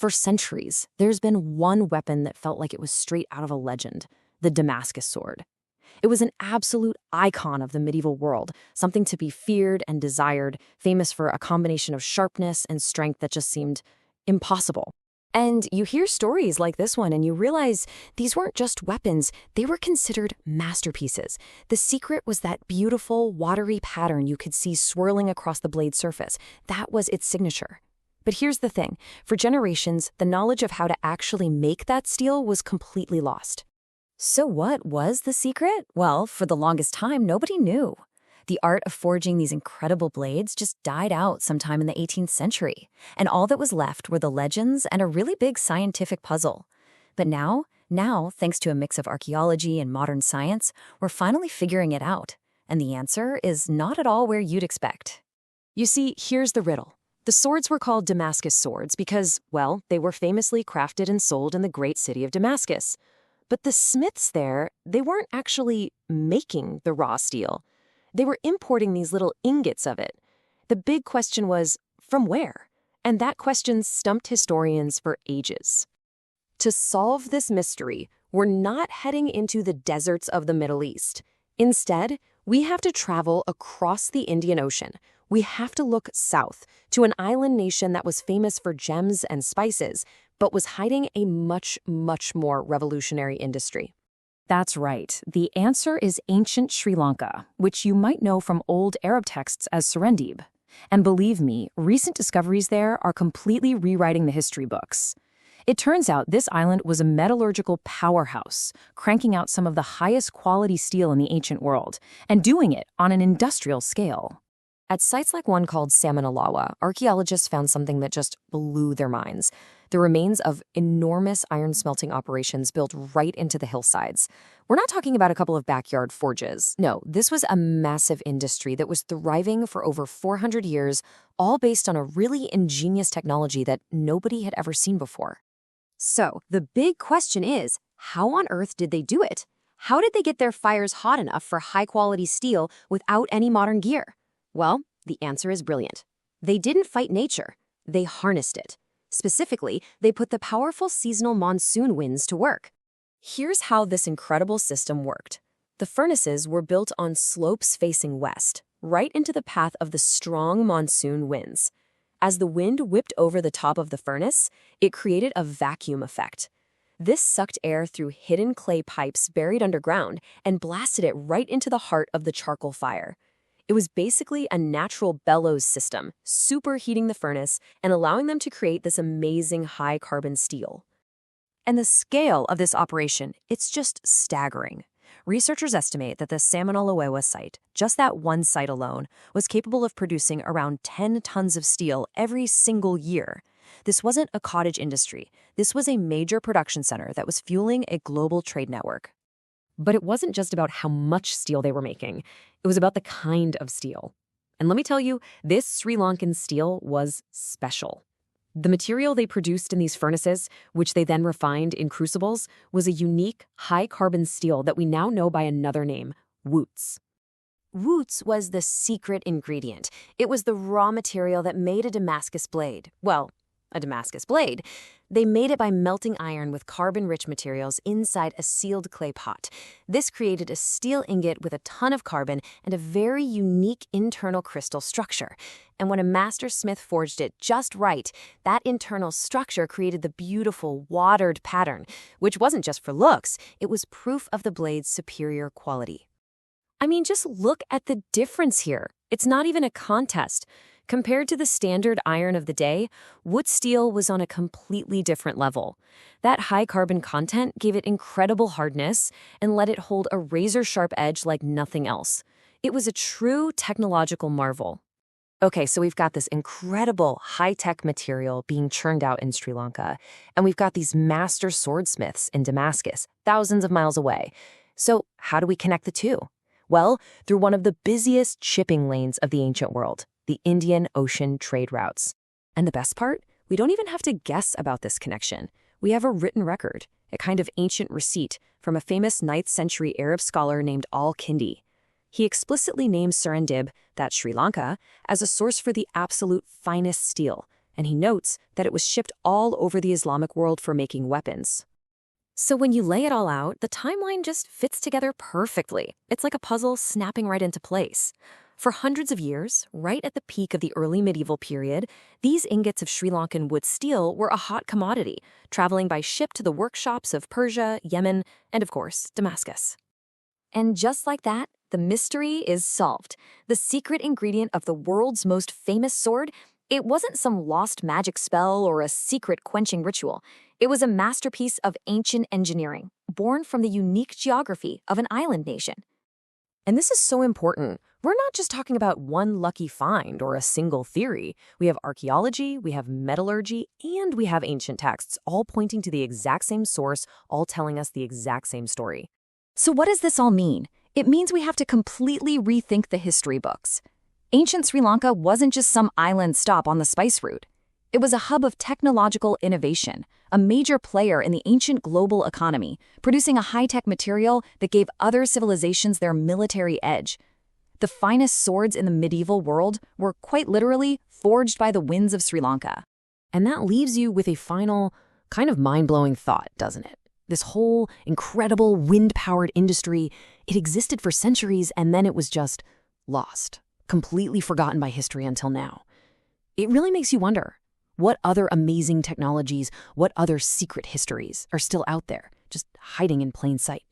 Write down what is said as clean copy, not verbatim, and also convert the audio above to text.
For centuries, there's been one weapon that felt like it was straight out of a legend: the Damascus sword. It was an absolute icon of the medieval world, something to be feared and desired, famous for a combination of sharpness and strength that just seemed impossible. And you hear stories like this one and you realize these weren't just weapons, they were considered masterpieces. The secret was that beautiful, watery pattern you could see swirling across the blade's surface. That was its signature. But here's the thing, for generations, the knowledge of how to actually make that steel was completely lost. So what was the secret? Well, for the longest time, nobody knew. The art of forging these incredible blades just died out sometime in the 18th century, and all that was left were the legends and a really big scientific puzzle. But now, thanks to a mix of archaeology and modern science, we're finally figuring it out. And the answer is not at all where you'd expect. You see, here's the riddle. The swords were called Damascus swords because, well, they were famously crafted and sold in the great city of Damascus. But the smiths there, they weren't actually making the raw steel. They were importing these little ingots of it. The big question was, from where? And that question stumped historians for ages. To solve this mystery, we're not heading into the deserts of the Middle East. Instead, we have to travel across the Indian Ocean. We have to look south to an island nation that was famous for gems and spices, but was hiding a much, much more revolutionary industry. That's right. The answer is ancient Sri Lanka, which you might know from old Arab texts as Serendib. And believe me, recent discoveries there are completely rewriting the history books. It turns out this island was a metallurgical powerhouse, cranking out some of the highest quality steel in the ancient world, and doing it on an industrial scale. At sites like one called Samanalawewa, archaeologists found something that just blew their minds: the remains of enormous iron smelting operations built right into the hillsides. We're not talking about a couple of backyard forges. No, this was a massive industry that was thriving for over 400 years, all based on a really ingenious technology that nobody had ever seen before. So, the big question is, how on earth did they do it? How did they get their fires hot enough for high-quality steel without any modern gear? Well, the answer is brilliant. They didn't fight nature. They harnessed it. Specifically, they put the powerful seasonal monsoon winds to work. Here's how this incredible system worked. The furnaces were built on slopes facing west, right into the path of the strong monsoon winds. As the wind whipped over the top of the furnace, it created a vacuum effect. This sucked air through hidden clay pipes buried underground and blasted it right into the heart of the charcoal fire. It was basically a natural bellows system, superheating the furnace and allowing them to create this amazing high-carbon steel. And the scale of this operation, it's just staggering. Researchers estimate that the Samanalawewa site, just that one site alone, was capable of producing around 10 tons of steel every single year. This wasn't a cottage industry. This was a major production center that was fueling a global trade network. But it wasn't just about how much steel they were making. It was about the kind of steel. And let me tell you, this Sri Lankan steel was special. The material they produced in these furnaces, which they then refined in crucibles, was a unique, high-carbon steel that we now know by another name, Wootz. Wootz was the secret ingredient. It was the raw material that made a Damascus blade. Well, a Damascus blade. They made it by melting iron with carbon-rich materials inside a sealed clay pot. This created a steel ingot with a ton of carbon and a very unique internal crystal structure. And when a master smith forged it just right, that internal structure created the beautiful, watered pattern, which wasn't just for looks, it was proof of the blade's superior quality. I mean, just look at the difference here. It's not even a contest. Compared to the standard iron of the day, Wootz steel was on a completely different level. That high carbon content gave it incredible hardness and let it hold a razor-sharp edge like nothing else. It was a true technological marvel. Okay, so we've got this incredible high-tech material being churned out in Sri Lanka, and we've got these master swordsmiths in Damascus, thousands of miles away. So how do we connect the two? Well, through one of the busiest shipping lanes of the ancient world, the Indian Ocean trade routes. And the best part? We don't even have to guess about this connection. We have a written record, a kind of ancient receipt from a famous 9th century Arab scholar named Al-Kindi. He explicitly names Serendib, that's Sri Lanka, as a source for the absolute finest steel, and he notes that it was shipped all over the Islamic world for making weapons. So when you lay it all out, the timeline just fits together perfectly. It's like a puzzle snapping right into place. For hundreds of years, right at the peak of the early medieval period, these ingots of Sri Lankan Wootz steel were a hot commodity, traveling by ship to the workshops of Persia, Yemen, and of course, Damascus. And just like that, the mystery is solved. The secret ingredient of the world's most famous sword, it wasn't some lost magic spell or a secret quenching ritual. It was a masterpiece of ancient engineering, born from the unique geography of an island nation. And this is so important. We're not just talking about one lucky find or a single theory. We have archaeology, we have metallurgy, and we have ancient texts, all pointing to the exact same source, all telling us the exact same story. So what does this all mean? It means we have to completely rethink the history books. Ancient Sri Lanka wasn't just some island stop on the spice route. It was a hub of technological innovation, a major player in the ancient global economy, producing a high-tech material that gave other civilizations their military edge. The finest swords in the medieval world were quite literally forged by the winds of Sri Lanka. And that leaves you with a final, kind of mind-blowing thought, doesn't it? This whole incredible wind-powered industry, it existed for centuries and then it was just lost, completely forgotten by history until now. It really makes you wonder, what other amazing technologies, what other secret histories are still out there, just hiding in plain sight?